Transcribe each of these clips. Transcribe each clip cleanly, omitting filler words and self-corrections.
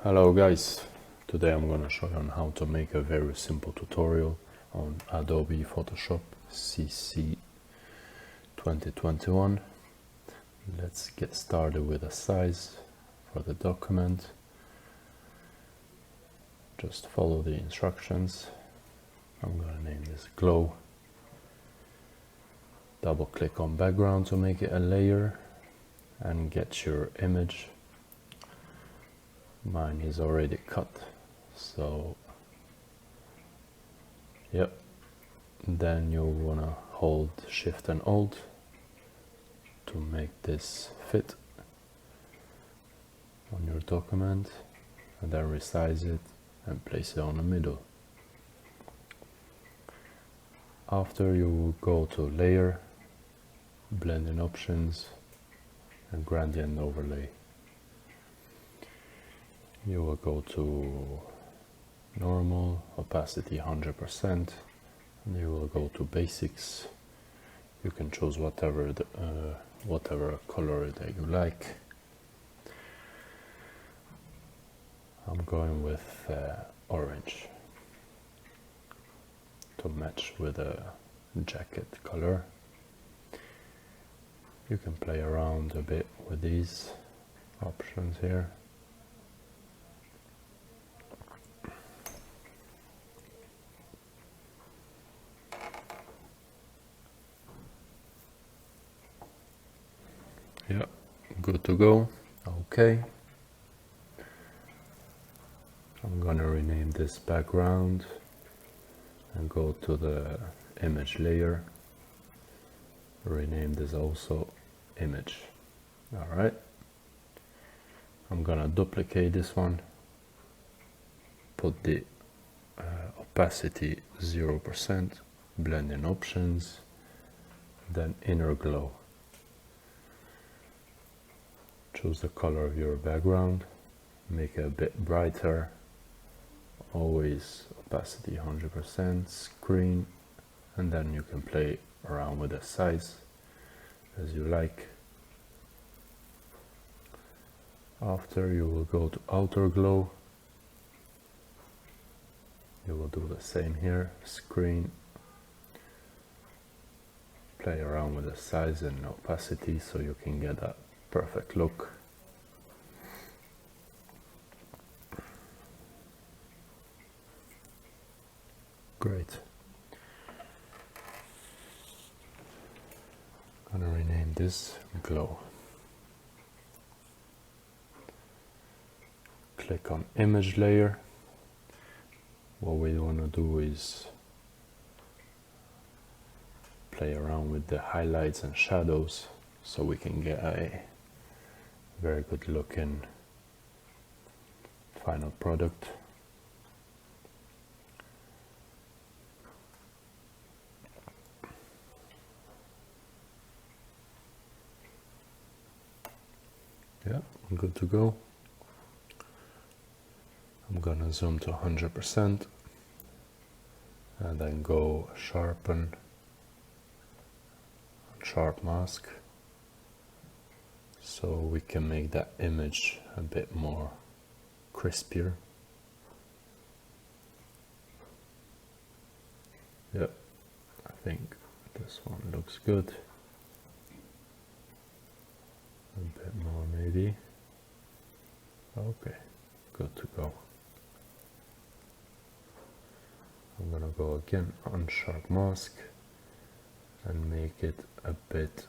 Hello guys, today I'm gonna show you on how to make a very simple tutorial on Adobe Photoshop CC 2021. Let's get started with a size for the document. Just follow the instructions. I'm gonna name this glow. Double click on background to make it a layer and get your image. Mine is already cut, so yep. Then you wanna hold Shift and Alt to make this fit on your document, and then resize it and place it on the middle. After you will go to Layer, Blending Options, and Gradient Overlay. You will go to Normal, Opacity 100%, and you will go to Basics. You can choose whatever color that you like. I'm going with orange to match with a jacket color. You can play around a bit with these options here. Yeah, good to go. Okay. I'm gonna rename this background and go to the image layer. Rename this also image. Alright. I'm gonna duplicate this one. Put the opacity 0%, blending options, then inner glow. Choose the color of your background, make it a bit brighter, always opacity 100%, screen, and then you can play around with the size as you like. After, you will go to outer glow. You will do the same here, screen, play around with the size and opacity so you can get that perfect look. Great. I'm gonna rename this glow. Click on image layer. What we want to do is play around with the highlights and shadows so we can get a very good looking final product. Yeah, I'm good to go. I'm gonna zoom to 100% and then go sharpen, sharp mask, so we can make that image a bit more crispier. Yep, I think this one looks good. A bit more maybe. Okay, good to go. I'm gonna go again on sharp mask and make it a bit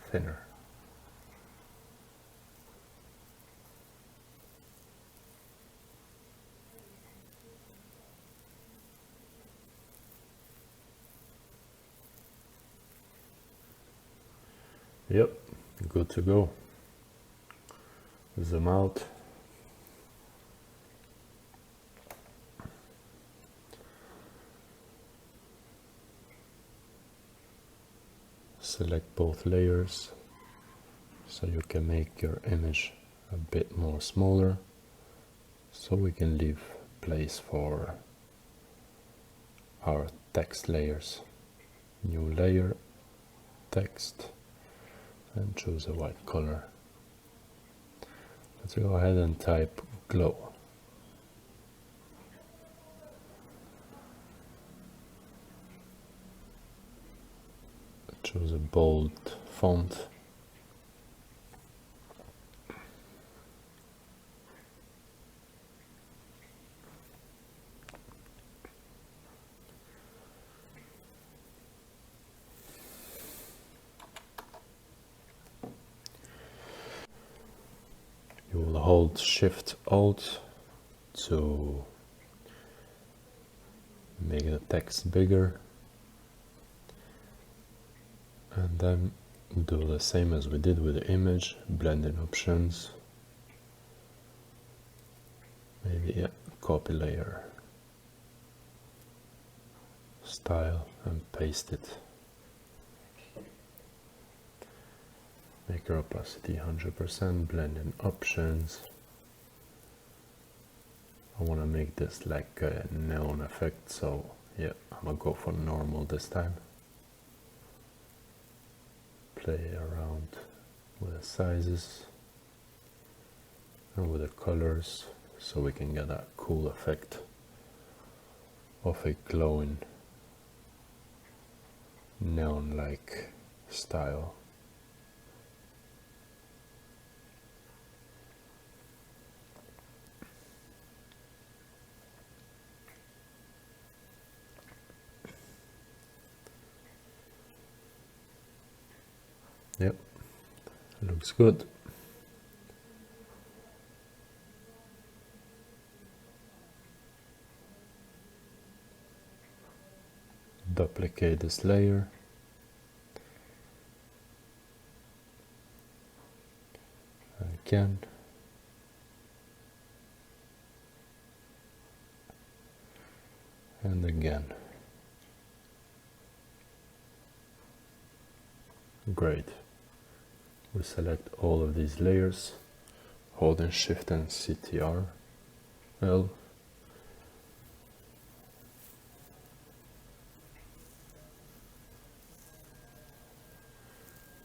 thinner. Yep, good to go. Zoom out. Select both layers so you can make your image a bit more smaller, so we can leave place for our text layers. New layer, text, and choose a white color. Let's go ahead and type glow. Choose a bold font. You will hold Shift Alt to make the text bigger, and then do the same as we did with the image, blending options, maybe a copy layer, style, and paste it. Make your opacity 100%, blending options. I want to make this like a neon effect, so yeah, I'm gonna go for normal this time. Play around with the sizes and with the colors so we can get that cool effect of a glowing neon-like style. Yep, looks good. Duplicate this layer. Again. And again. Great. We select all of these layers, holding Shift and Ctrl L.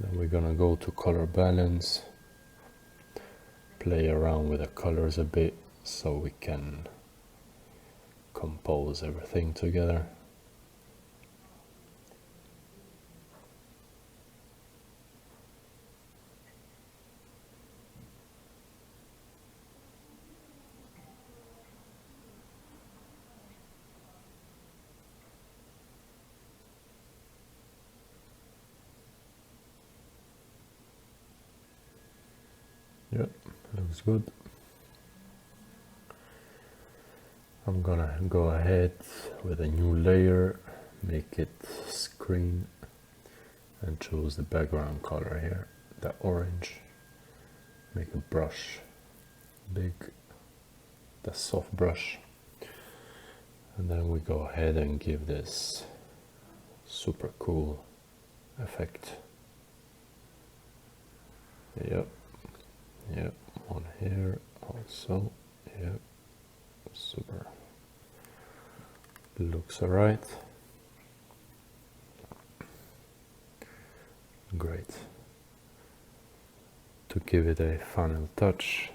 Then we're gonna go to color balance, play around with the colors a bit so we can compose everything together. Yep, looks good. I'm gonna go ahead with a new layer, make it screen, and choose the background color here, the orange. Make a brush big, the soft brush, and then we go ahead and give this super cool effect. Yep. Yep, one here also. Yep, super. Looks alright. Great. To give it a final touch,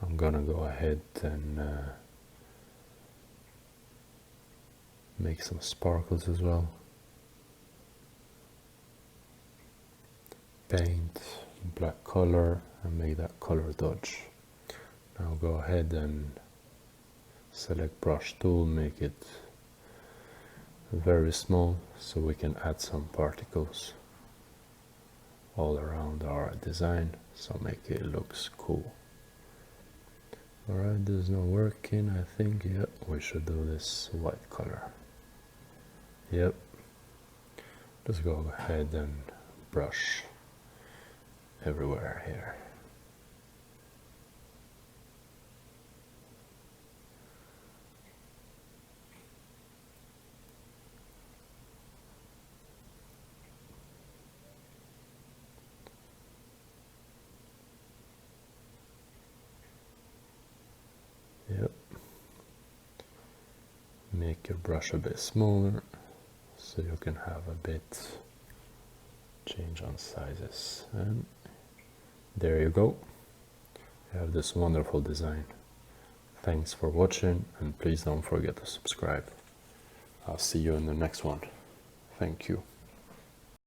I'm gonna go ahead and make some sparkles as well. Paint black color and make that color dodge. Now go ahead and select brush tool, make it very small so we can add some particles all around our design, so make it looks cool. Alright, this is not working, I think. Yep, we should do this white color. Yep, let's go ahead and brush everywhere here. Yep. Make your brush a bit smaller so you can have a bit change on sizes, and there you go. you have this wonderful design. Thanks for watching, and please don't forget to subscribe. I'll see you in the next one. Thank you.